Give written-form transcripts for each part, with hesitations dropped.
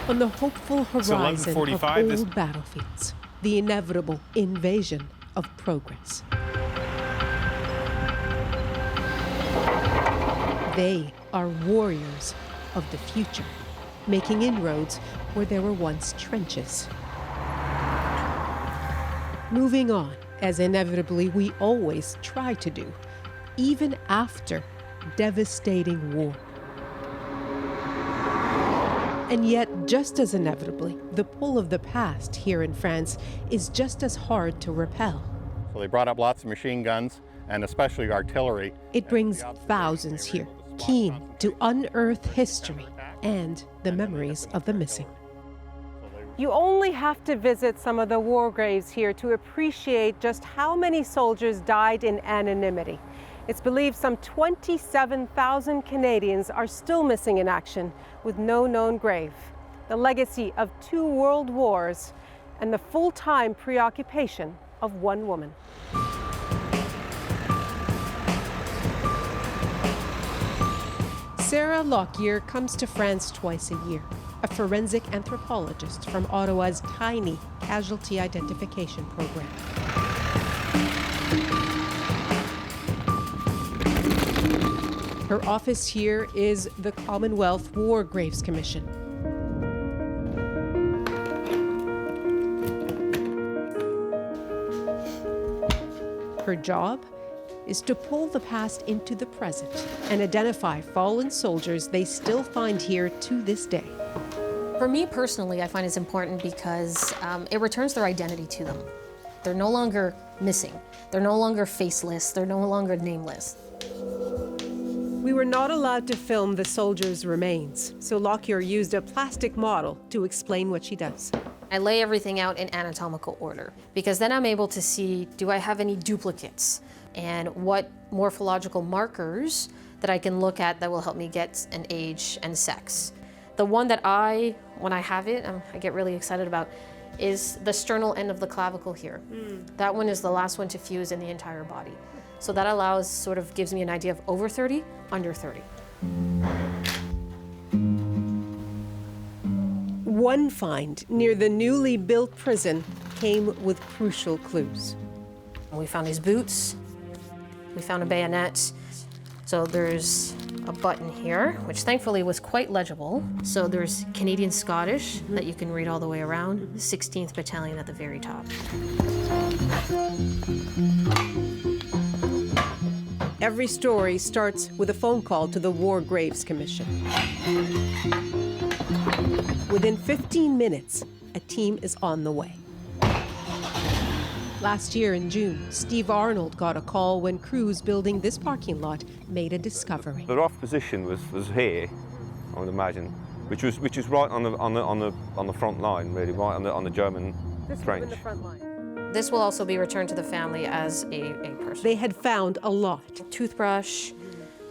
On the hopeful horizon of 11:45, old battlefields, the inevitable invasion of progress. They are warriors of the future, making inroads where there were once trenches. Moving on, as inevitably we always try to do, even after devastating war. And yet, just as inevitably, the pull of the past here in France is just as hard to repel. So they brought up lots of machine guns and especially artillery. It brings thousands here, keen to unearth history and the memories of the missing. You only have to visit some of the war graves here to appreciate just how many soldiers died in anonymity. It's believed some 27,000 Canadians are still missing in action with no known grave. The legacy of 2 world wars and the full-time preoccupation of one woman. Sarah Lockyer comes to France twice a year, a forensic anthropologist from Ottawa's tiny casualty identification program. Her office here is the Commonwealth War Graves Commission. Her job is to pull the past into the present and identify fallen soldiers they still find here to this day. For me personally, I find it's important because it returns their identity to them. They're no longer missing. They're no longer faceless. They're no longer nameless. We were not allowed to film the soldiers' remains, so Lockyer used a plastic model to explain what she does. I lay everything out in anatomical order because then I'm able to see, do I have any duplicates? And what morphological markers that I can look at that will help me get an age and sex. The one that when I have it, I get really excited about is the sternal end of the clavicle here. That one is the last one to fuse in the entire body. So that gives me an idea of over 30, under 30. One find near the newly built prison came with crucial clues. We found his boots. We found a bayonet. So there's a button here, which thankfully was quite legible. So there's Canadian-Scottish that you can read all the way around, 16th Battalion at the very top. Every story starts with a phone call to the War Graves Commission. Within 15 minutes, a team is on the way. Last year in June, Steve Arnold got a call when crews building this parking lot made a discovery. The rough position was here, I would imagine, which is right on the front line, really, right on the German trench. The front line. This will also be returned to the family as a person. They had found a lot. Toothbrush,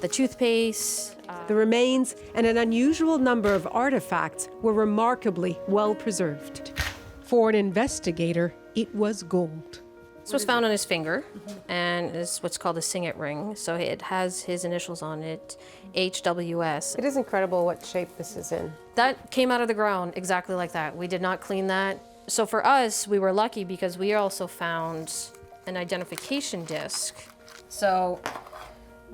the toothpaste. The remains and an unusual number of artifacts were remarkably well preserved. For an investigator, it was gold. This was found on his finger, and is what's called a signet ring. So it has his initials on it, HWS. It is incredible what shape this is in. That came out of the ground exactly like that. We did not clean that. So for us, we were lucky because we also found an identification disc. So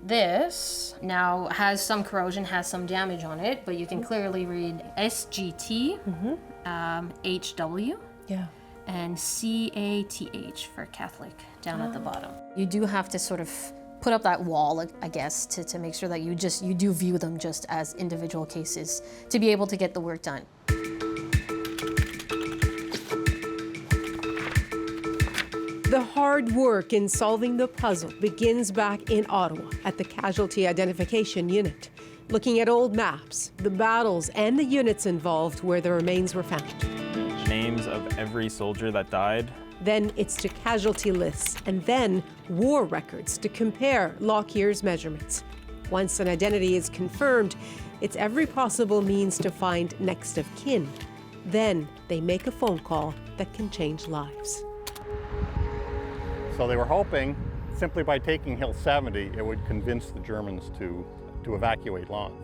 this now has some corrosion, has some damage on it, but you can clearly read SGT, HW, and CATH for Catholic down at the bottom. You do have to sort of put up that wall, I guess, to make sure that you do view them just as individual cases to be able to get the work done. The hard work in solving the puzzle begins back in Ottawa at the Casualty Identification Unit, looking at old maps, the battles, and the units involved where the remains were found. Names of every soldier that died. Then it's to casualty lists, and then war records to compare Lockyer's measurements. Once an identity is confirmed, it's every possible means to find next of kin. Then they make a phone call that can change lives. So they were hoping, simply by taking Hill 70, it would convince the Germans to evacuate Lens.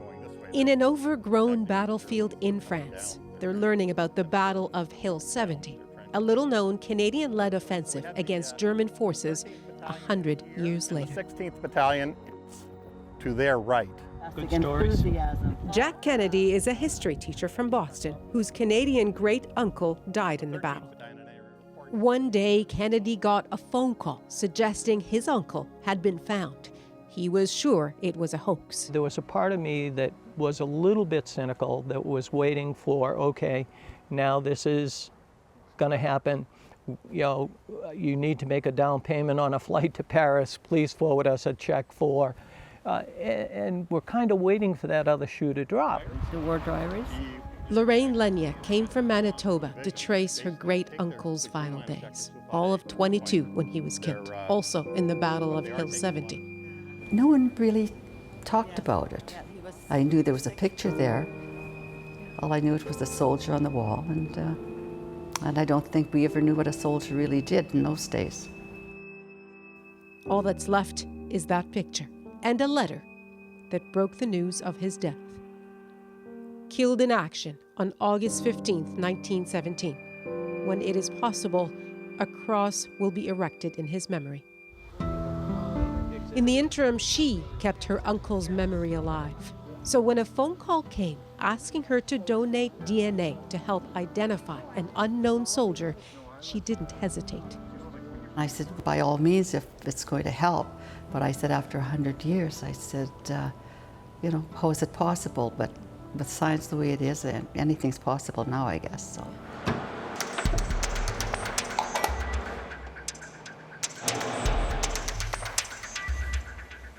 In an overgrown battlefield in France, they're learning about the Battle of Hill 70, a little-known Canadian-led offensive against German forces 100 years later. The 16th Battalion to their right. Good stories. Jack Kennedy is a history teacher from Boston whose Canadian great-uncle died in the battle. One day, Kennedy got a phone call suggesting his uncle had been found. He was sure it was a hoax. There was a part of me that was a little bit cynical, that was waiting for, okay, now this is going to happen. You know, you need to make a down payment on a flight to Paris. Please forward us a check for. And we're kind of waiting for that other shoe to drop. The war diaries. Lorraine Lenya came from Manitoba to trace her great-uncle's final days, all of 22 when he was killed, also in the Battle of Hill 70. No one really talked about it. I knew there was a picture there. All I knew it was a soldier on the wall, and I don't think we ever knew what a soldier really did in those days. All that's left is that picture and a letter that broke the news of his death. Killed in action on August 15, 1917, when it is possible a cross will be erected in his memory. In the interim, she kept her uncle's memory alive. So when a phone call came asking her to donate DNA to help identify an unknown soldier, she didn't hesitate. I said, by all means, if it's going to help. But I said, after 100 years, I said, you know, how is it possible? But with science the way it is, anything's possible now, I guess. So.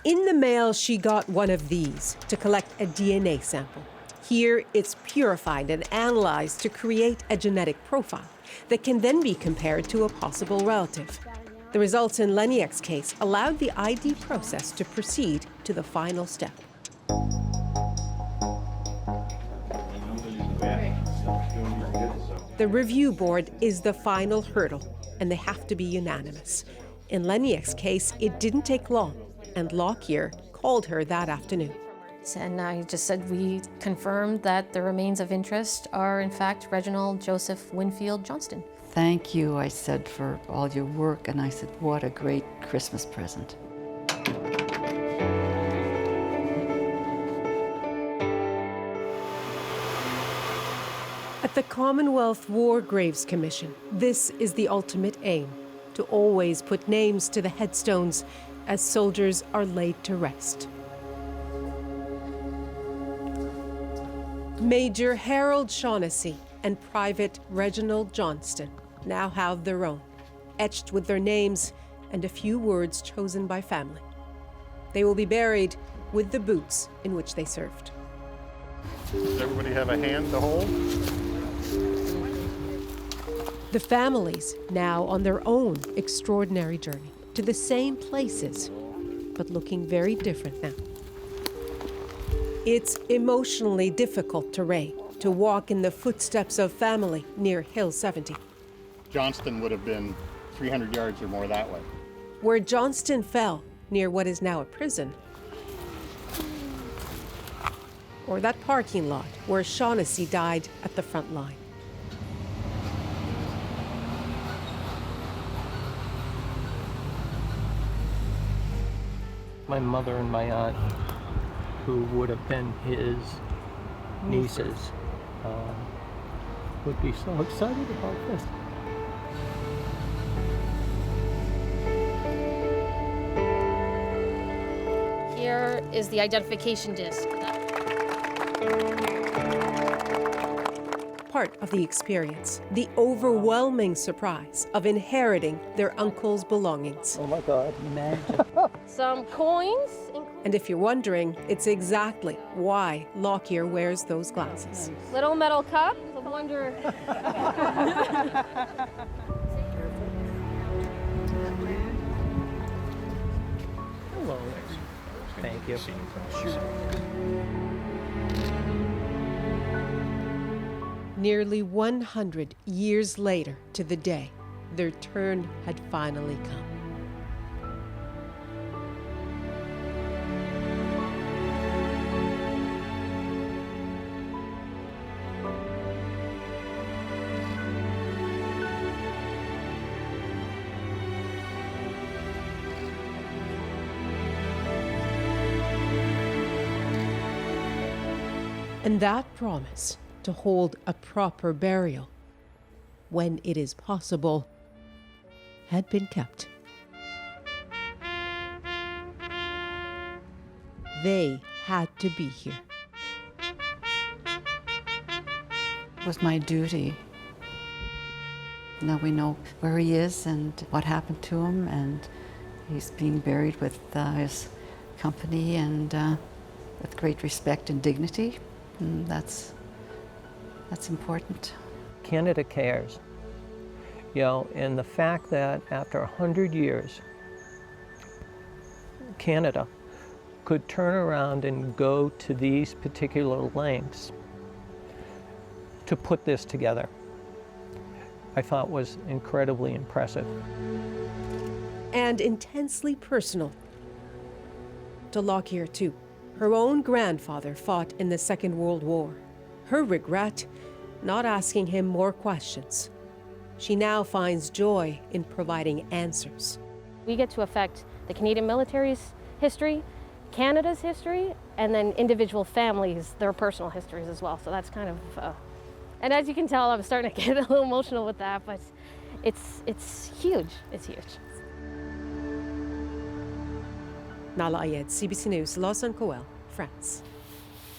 In the mail, she got one of these to collect a DNA sample. Here, it's purified and analyzed to create a genetic profile that can then be compared to a possible relative. The results in Leniak's case allowed the ID process to proceed to the final step. The review board is the final hurdle, and they have to be unanimous. In Leniak's case, it didn't take long, and Lockyer called her that afternoon. And I just said we confirmed that the remains of interest are in fact Reginald Joseph Winfield Johnston. Thank you, I said, for all your work, and I said, what a great Christmas present. At the Commonwealth War Graves Commission, this is the ultimate aim, to always put names to the headstones as soldiers are laid to rest. Major Harold Shaughnessy and Private Reginald Johnston now have their own, etched with their names and a few words chosen by family. They will be buried with the boots in which they served. Does everybody have a hand to hold? The families now on their own extraordinary journey to the same places, but looking very different now. It's emotionally difficult to Ray to walk in the footsteps of family near Hill 70. Johnston would have been 300 yards or more that way. Where Johnston fell, near what is now a prison, or that parking lot where Shaughnessy died at the front line. My mother and my aunt, who would have been his nieces, would be so excited about this. Here is the identification disc. Part of the experience, the overwhelming surprise of inheriting their uncle's belongings. Oh my God, imagine. Some coins. And if you're wondering, it's exactly why Lockyer wears those glasses. Little metal cup. I wonder. Hello. Thank you. Nearly 100 years later to the day, their turn had finally come. And that promise to hold a proper burial, when it is possible, had been kept. They had to be here. It was my duty. Now we know where he is and what happened to him, and he's being buried with his company and with great respect and dignity. And that's important. Canada cares. You know, and the fact that after 100 years, Canada could turn around and go to these particular lengths to put this together, I thought was incredibly impressive. And intensely personal to Lockyer too. Her own grandfather fought in the Second World War. Her regret, not asking him more questions. She now finds joy in providing answers. We get to affect the Canadian military's history, Canada's history, and then individual families, their personal histories as well. So that's kind of, and as you can tell, I'm starting to get a little emotional with that, but it's huge, it's huge. Nala Ayed, CBC News, Lausanne-Coel, France.